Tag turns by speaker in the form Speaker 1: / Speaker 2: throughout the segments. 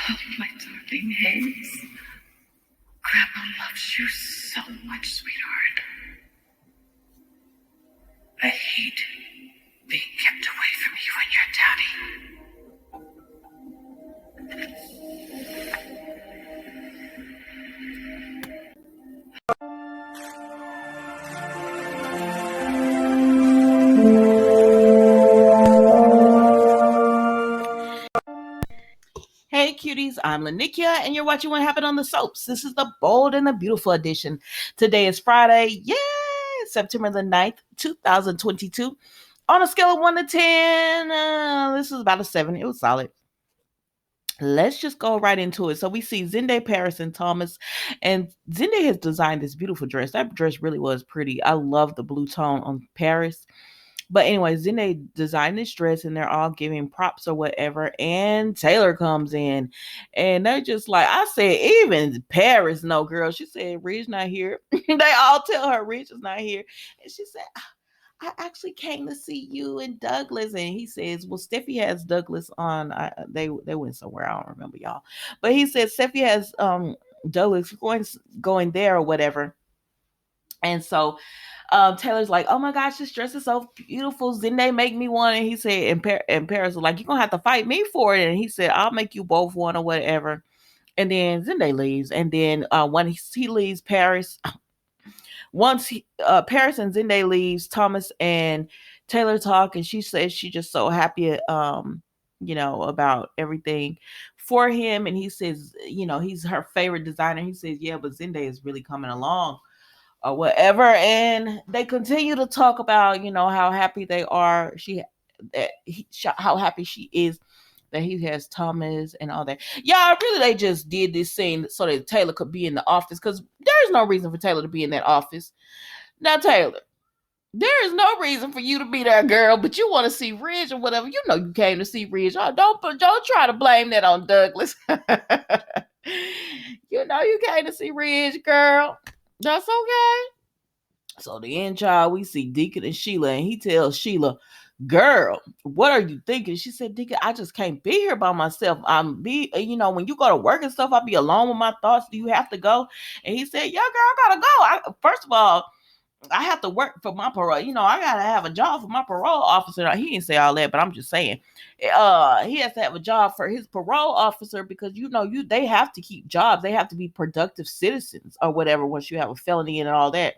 Speaker 1: Oh, my darling Hayes. Grandma loves you so much, sweetheart. I hate being kept away from you and your daddy.
Speaker 2: Hey cuties, I'm Lanikia and you're watching What Happened on the Soaps. This is the Bold and the Beautiful edition. Today is Friday, September the 9th, 2022. On a scale of 1 to 10, this is about a 7. It was solid. Let's just go right into it. So we see Zende, Paris, and Thomas. And Zende has designed this beautiful dress. That dress really was pretty. I love the blue tone on Paris. But anyway, Zende designed this dress and they're all giving props or whatever. And Taylor comes in and they're just like, I said, even Paris, no girl. She said, Ridge not here. They all tell her Ridge is not here. And she said, I actually came to see you and Douglas. And he says, well, Steffi has Douglas on. They went somewhere. I don't remember y'all. But he said Steffi has Douglas going there or whatever. And so Taylor's like, oh my gosh, this dress is so beautiful. Zende make me one. And he said, and Paris was like, you're going to have to fight me for it. And he said, I'll make you both one or whatever. And then Zende leaves. And then when he leaves Paris, once Paris and Zende leaves, Thomas and Taylor talk. And she says she's just so happy, about everything for him. And he says, he's her favorite designer. He says, yeah, but Zende is really coming along or whatever. And they continue to talk about, how happy they are. How happy she is that he has Thomas and all that. Yeah, really, they just did this scene so that Taylor could be in the office because there's no reason for Taylor to be in that office. Now, Taylor, there is no reason for you to be there, girl, but you want to see Ridge or whatever. You know you came to see Ridge. Oh, don't try to blame that on Douglas. You came to see Ridge, girl. That's okay. So the end child, we see Deacon and Sheila, and he tells Sheila, girl, what are you thinking? She said, Deacon, I just can't be here by myself. When you go to work and stuff, I'll be alone with my thoughts. Do you have to go? And he said, yeah, girl, I gotta go. First of all, I have to work for my parole. I gotta have a job for my parole officer. He didn't say all that, but I'm just saying, he has to have a job for his parole officer because they have to keep jobs. They have to be productive citizens or whatever once you have a felony and all that.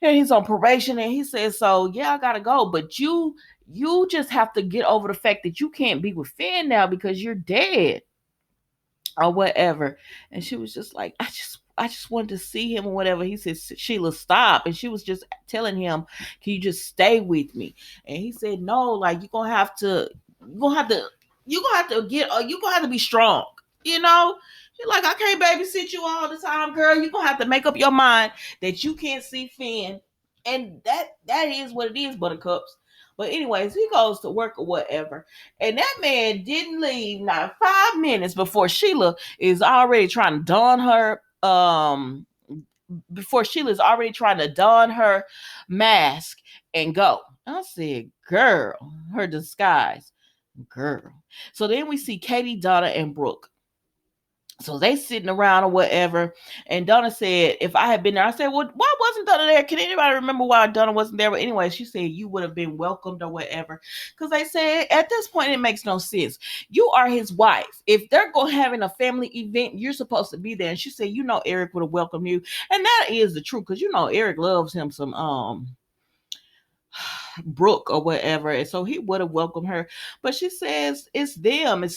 Speaker 2: And he's on probation, and he says, "So yeah, I gotta go, but you just have to get over the fact that you can't be with Finn now because you're dead or whatever." And she was just like, I just wanted to see him or whatever. He said, Sheila, stop. And she was just telling him, can you just stay with me? And he said, no, like you're gonna have to be strong, you know? You're like, I can't babysit you all the time, girl. You're gonna have to make up your mind that you can't see Finn. And that is what it is, buttercups. But anyways, he goes to work or whatever. And that man didn't leave not 5 minutes before Sheila is already trying to don her before Sheila's already trying to don her mask and go. I said, girl, her disguise. Girl. So then we see Katie, Donna, and Brooke. So they sitting around or whatever. And Donna said, if I had been there, I said, well, why wasn't Donna there? Can anybody remember why Donna wasn't there? But anyway, she said you would have been welcomed or whatever. Because they said at this point, it makes no sense. You are his wife. If they're going having a family event, you're supposed to be there. And she said, Eric would have welcomed you. And that is the truth. Because Eric loves him some Brooke or whatever, and so he would have welcomed her. But she says it's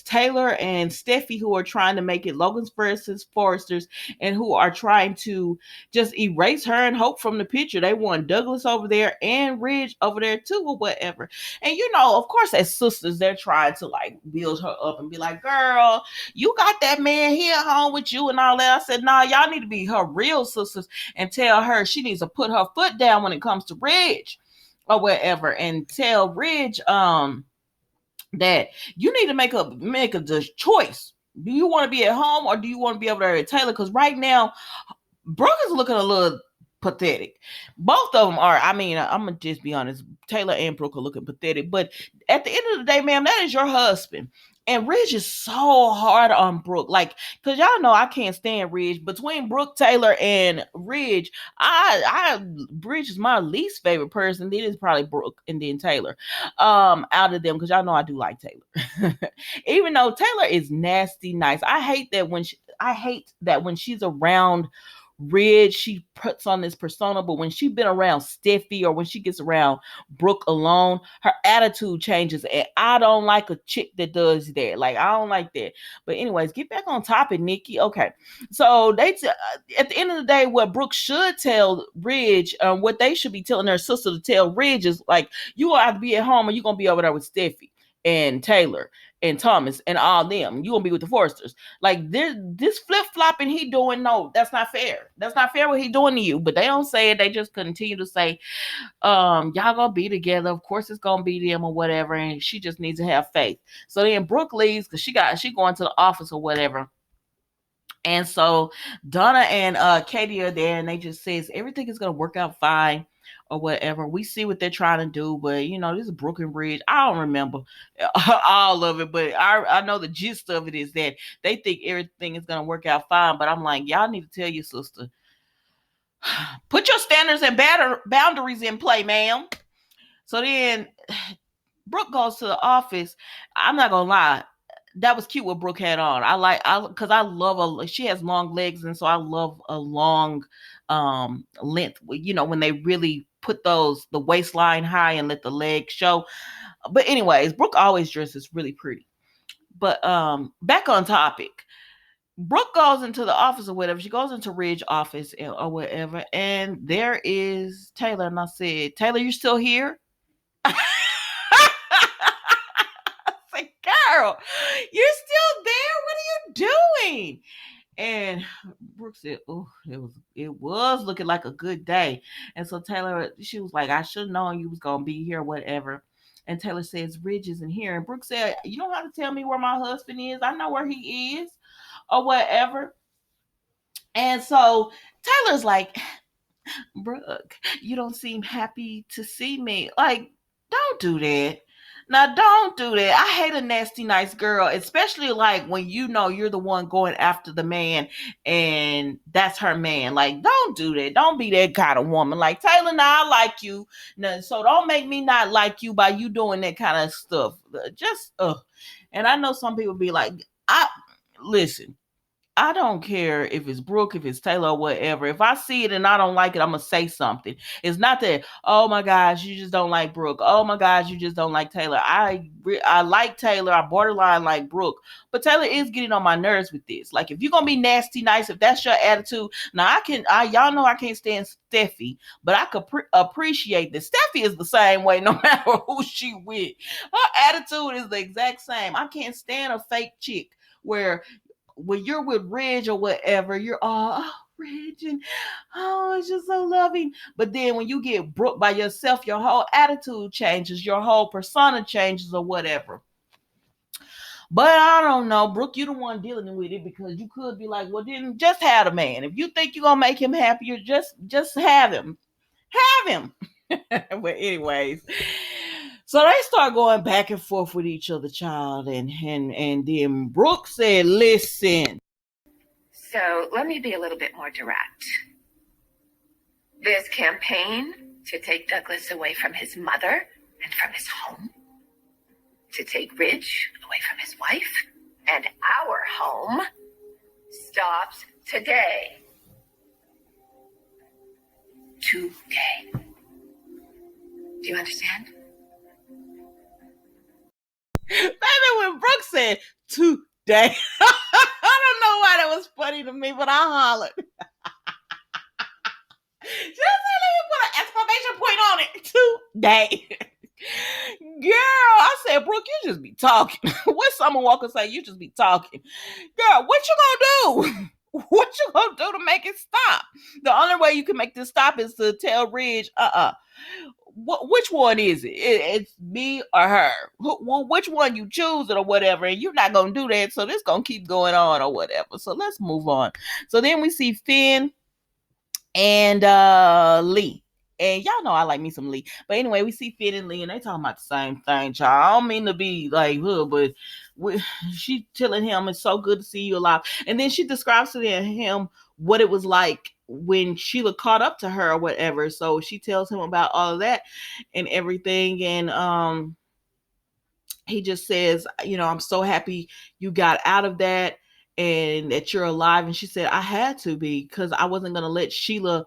Speaker 2: Taylor and Steffi who are trying to make it Logan's versus Forrester's, and who are trying to just erase her and Hope from the picture. They want Douglas over there and Ridge over there too, or whatever. And of course, as sisters, they're trying to like build her up and be like, "Girl, you got that man here home with you and all that." I said, "Nah, y'all need to be her real sisters and tell her she needs to put her foot down when it comes to Ridge." Or whatever, and tell Ridge that you need to make a choice. Do you want to be at home or do you want to be over there at Taylor? Because right now, Brooke is looking a little pathetic. Both of them are. I mean, I'm gonna just be honest. Taylor and Brooke are looking pathetic. But at the end of the day, ma'am, that is your husband. And Ridge is so hard on Brooke. Like, cause y'all know I can't stand Ridge. Between Brooke Taylor and Ridge, Ridge is my least favorite person. Then it's probably Brooke and then Taylor. Out of them, because y'all know I do like Taylor. Even though Taylor is nasty nice. I hate that when she's around Ridge, she puts on this persona, but when she's been around Steffi or when she gets around Brooke alone, her attitude changes. And I don't like a chick that does that. Like, I don't like that. But anyways, get back on topic, Nikki. Okay. So at the end of the day, what Brooke should tell Ridge, what they should be telling their sister to tell Ridge is like, you will have to be at home or you're going to be over there with Steffi and Taylor and Thomas and all them. You gonna be with the Forsters. Like this flip flopping he doing. No, that's not fair. That's not fair what he doing to you. But they don't say it. They just continue to say, y'all gonna be together. Of course it's gonna be them or whatever. And she just needs to have faith. So then Brooke leaves because she going to the office or whatever. And so Donna and Katie are there, and they just says everything is gonna work out fine or whatever. We see what they're trying to do, but this is Brooklyn Bridge. I don't remember all of it, but I know the gist of it is that they think everything is gonna work out fine. But I'm like, y'all need to tell your sister, put your standards and boundaries in play, ma'am. So then Brooke goes to the office. I'm not gonna lie, that was cute what Brooke had on. Because I love she has long legs, and so I love a long length. When they really put the waistline high and let the legs show. But anyways, Brooke always dresses really pretty. But back on topic. Brooke goes into the office or whatever. She goes into Ridge's office or whatever, and there is Taylor. And I said, Taylor, you still here? Like, girl, you're still there? What are you doing? And Brooke said, "Oh, it was looking like a good day." And so Taylor, she was like, "I should have known you was gonna be here, whatever." And Taylor says, "Ridge isn't here." And Brooke said, "You don't have to tell me where my husband is. I know where he is, or whatever." And so Taylor's like, "Brooke, you don't seem happy to see me. Like, don't do that. Now, don't do that. I hate a nasty, nice girl, especially like when you're the one going after the man and that's her man. Like, don't do that. Don't be that kind of woman. Like, Taylor, now I like you. Now, so don't make me not like you by you doing that kind of stuff. Just, And I know some people be like, listen. I don't care if it's Brooke, if it's Taylor, or whatever. If I see it and I don't like it, I'm gonna say something. It's not that, oh my gosh, you just don't like Brooke. Oh my gosh, you just don't like Taylor. I like Taylor. I borderline like Brooke, but Taylor is getting on my nerves with this. Like, if you're gonna be nasty nice, if that's your attitude, now y'all know I can't stand Steffi, but I could appreciate that Steffi is the same way no matter who she with. Her attitude is the exact same. I can't stand a fake chick where when you're with Ridge or whatever, you're all, oh, Ridge, and oh, it's just so loving. But then when you get Brooke by yourself, your whole attitude changes, your whole persona changes or whatever. But I don't know, Brooke, you the one dealing with it, because you could be like, well, then just have a man. If you think you're gonna make him happier, just have him. Have him. But anyways. So they start going back and forth with each other, child, and then Brooke said, listen.
Speaker 1: So let me be a little bit more direct. This campaign to take Douglas away from his mother and from his home, to take Ridge away from his wife and our home, stops today. Today. Do you understand?
Speaker 2: Baby, when Brooke said today, I don't know why that was funny to me, but I hollered. Just let me put an exclamation point on it. Today. Girl, I said, Brooke, you just be talking. What Summer Walker say? You just be talking. Girl, what you gonna do? What you gonna do to make it stop? The only way you can make this stop is to tell Ridge, which one is it? It's me or her. Which one you choose it or whatever, and you're not gonna do that, so this gonna keep going on or whatever. So let's move on. So then we see Finn and Lee. And y'all know I like me some Lee. But anyway, we see Finn and Lee, and they talking about the same thing, child. I don't mean to be like, but she telling him it's so good to see you alive. And then she describes to him what it was like when Sheila caught up to her or whatever. So she tells him about all of that and everything. And he just says, I'm so happy you got out of that and that you're alive. And she said, I had to be, because I wasn't going to let Sheila,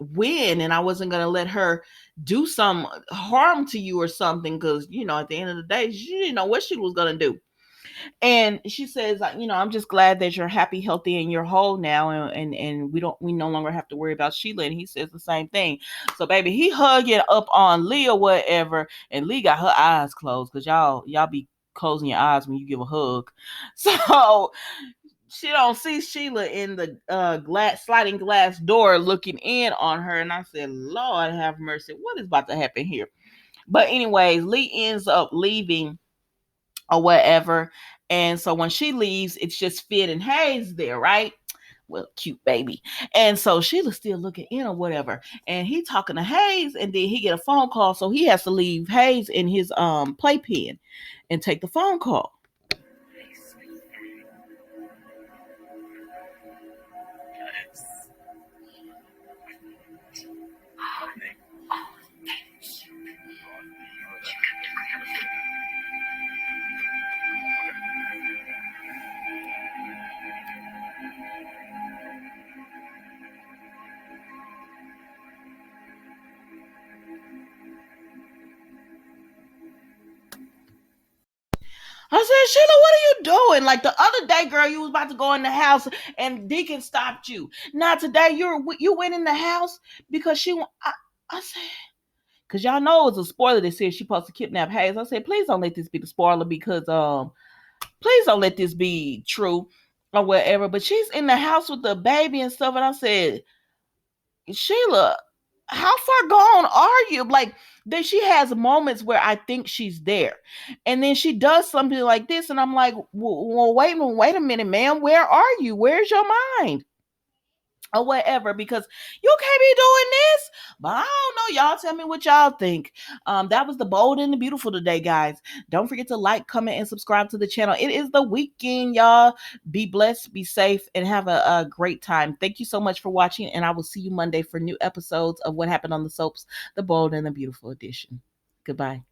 Speaker 2: win, and I wasn't going to let her do some harm to you or something, because, at the end of the day, she didn't know what she was going to do. And she says, I'm just glad that you're happy, healthy, and you're whole now, and we no longer have to worry about Sheila. And he says the same thing. So baby, he hugging up on Lee or whatever, and Lee got her eyes closed, because y'all be closing your eyes when you give a hug. So she don't see Sheila in the sliding glass door looking in on her. And I said, Lord have mercy, what is about to happen here? But anyways, Lee ends up leaving or whatever. And so when she leaves, it's just Finn and Hayes there, right? Well, cute baby. And so Sheila's still looking in or whatever. And he talking to Hayes, and then he get a phone call. So he has to leave Hayes in his playpen and take the phone call. I said, Sheila, what are you doing? Like the other day, girl, you was about to go in the house and Deacon stopped you. Now today, you went in the house because I said, because y'all know it's a spoiler that says she's supposed to kidnap Hayes. I said, please don't let this be the spoiler, because please don't let this be true or whatever. But she's in the house with the baby and stuff, and I said, Sheila, how far gone are you? Like, then she has moments where I think she's there, and then she does something like this, and I'm like, well, wait a minute, ma'am, where are you? Where's your mind? Or whatever, because you can't be doing this. But I don't know. Y'all tell me what y'all think. That was the bold and the beautiful today, guys. Don't forget to like, comment, and subscribe to the channel. It is the weekend, y'all. Be blessed, be safe, and have a great time. Thank you so much for watching, and I will see you Monday for new episodes of What Happened on the Soaps, the bold and the beautiful edition. Goodbye.